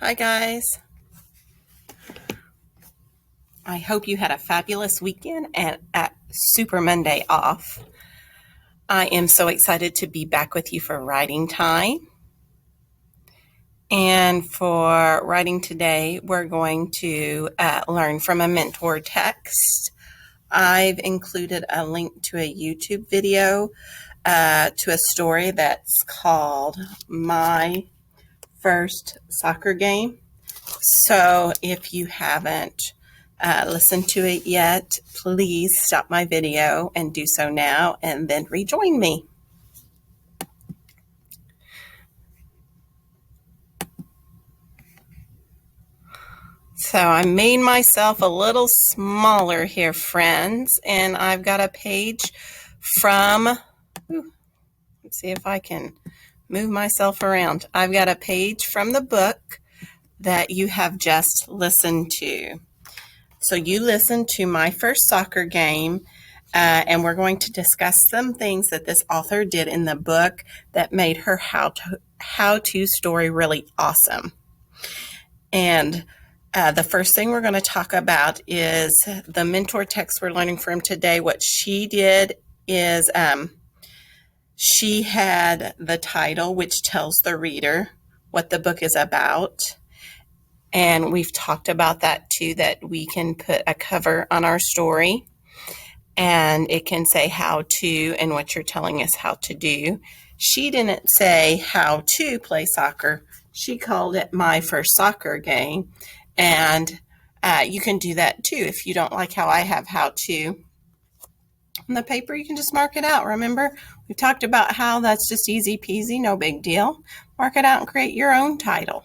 Hi guys. I hope you had a fabulous weekend and a Super Monday off. I am so excited to be back with you for writing time. And for writing today, we're going to learn from a mentor text. I've included a link to a YouTube video to a story that's called My First Soccer Game. So if you haven't listened to it yet, please stop my video and do so now and then rejoin me. So I made myself a little smaller here, friends, and I've got a page from, let's see if I can move myself around. I've got a page from the book that you have just listened to. So you listened to My First Soccer Game, and we're going to discuss some things that this author did in the book that made her how-to story really awesome. And the first thing we're going to talk about is the mentor text we're learning from today. What she did is she had the title, which tells the reader what the book is about. And we've talked about that too, that we can put a cover on our story and it can say how to and what you're telling us how to do. She didn't say how to play soccer. She called it My First Soccer Game. And you can do that too. If you don't like how I have how to on the paper, you can just mark it out. Remember, we talked about how that's just easy peasy, no big deal. Mark it out and create your own title.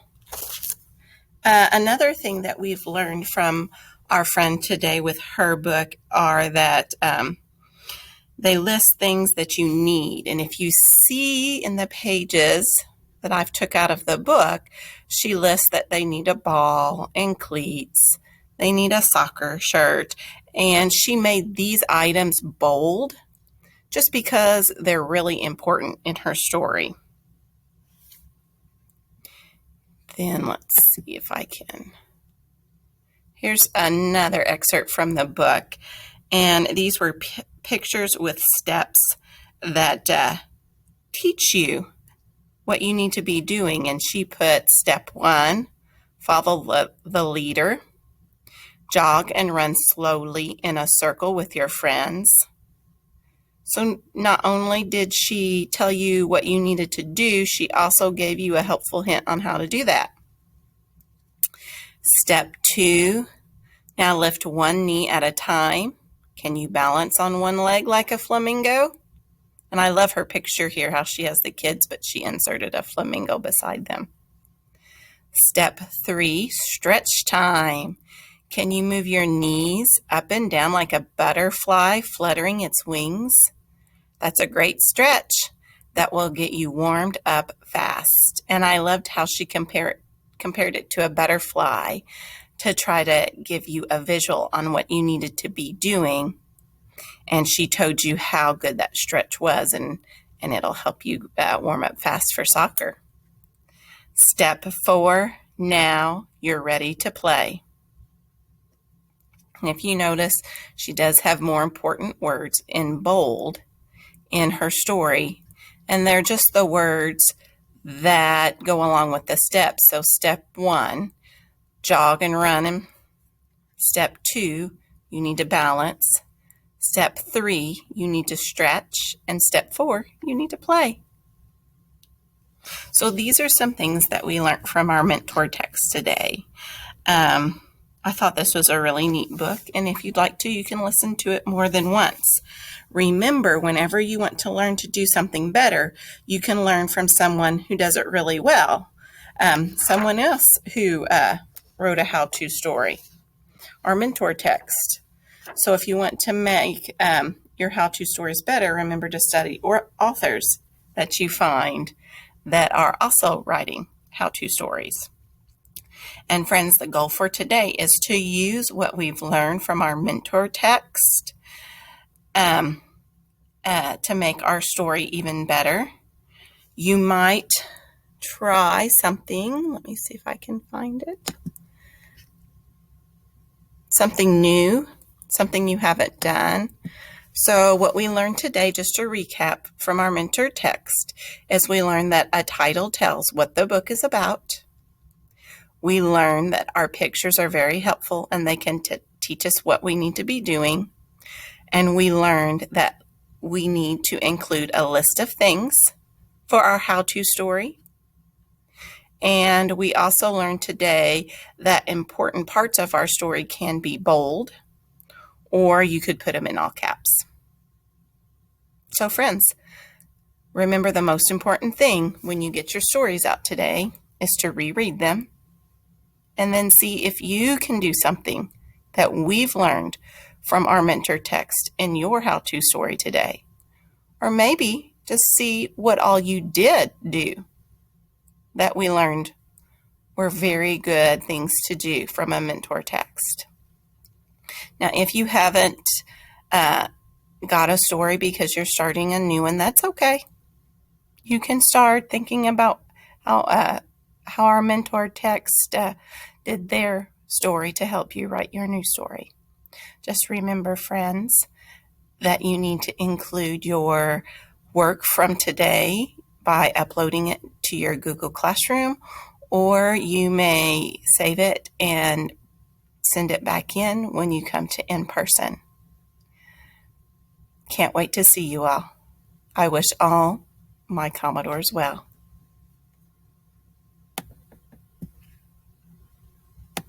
Another thing that we've learned from our friend today with her book are that they list things that you need. And if you see in the pages that I've took out of the book, she lists that they need a ball and cleats. They need a soccer shirt. And she made these items bold just because they're really important in her story. Then let's see if I can. Here's another excerpt from the book. And these were pictures with steps that teach you what you need to be doing. And she put step 1, follow the leader, jog and run slowly in a circle with your friends. So not only did she tell you what you needed to do, she also gave you a helpful hint on how to do that. Step 2, now lift one knee at a time. Can you balance on one leg like a flamingo? And I love her picture here, how she has the kids, but she inserted a flamingo beside them. Step 3, stretch time. Can you move your knees up and down like a butterfly fluttering its wings? That's a great stretch that will get you warmed up fast. And I loved how she compared it to a butterfly to try to give you a visual on what you needed to be doing. And she told you how good that stretch was, and it'll help you warm up fast for soccer. Step 4, now you're ready to play. And if you notice, she does have more important words in bold in her story, and they're just the words that go along with the steps. So step 1, jog and run. Step 2, you need to balance. Step 3, you need to stretch. And step 4, you need to play. So these are some things that we learned from our mentor text today. I thought this was a really neat book, and if you'd like to, you can listen to it more than once. Remember, whenever you want to learn to do something better, you can learn from someone who does it really well, someone else who wrote a how-to story or mentor text. So if you want to make your how-to stories better, remember to study authors that you find that are also writing how-to stories. And friends, the goal for today is to use what we've learned from our mentor text to make our story even better. You might try something. Let me see if I can find it. Something new, something you haven't done. So what we learned today, just to recap from our mentor text, is we learned that a title tells what the book is about. We learned that our pictures are very helpful and they can teach us what we need to be doing. And we learned that we need to include a list of things for our how-to story. And we also learned today that important parts of our story can be bold, or you could put them in all caps. So friends, remember the most important thing when you get your stories out today is to reread them and then see if you can do something that we've learned from our mentor text in your how-to story today. Or maybe just see what all you did do that we learned were very good things to do from a mentor text. Now, if you haven't got a story because you're starting a new one, that's okay. You can start thinking about how our mentor text did their story to help you write your new story. Just remember, friends, that you need to include your work from today by uploading it to your Google Classroom, or you may save it and send it back in when you come to in-person. Can't wait to see you all. I wish all my Commodores well.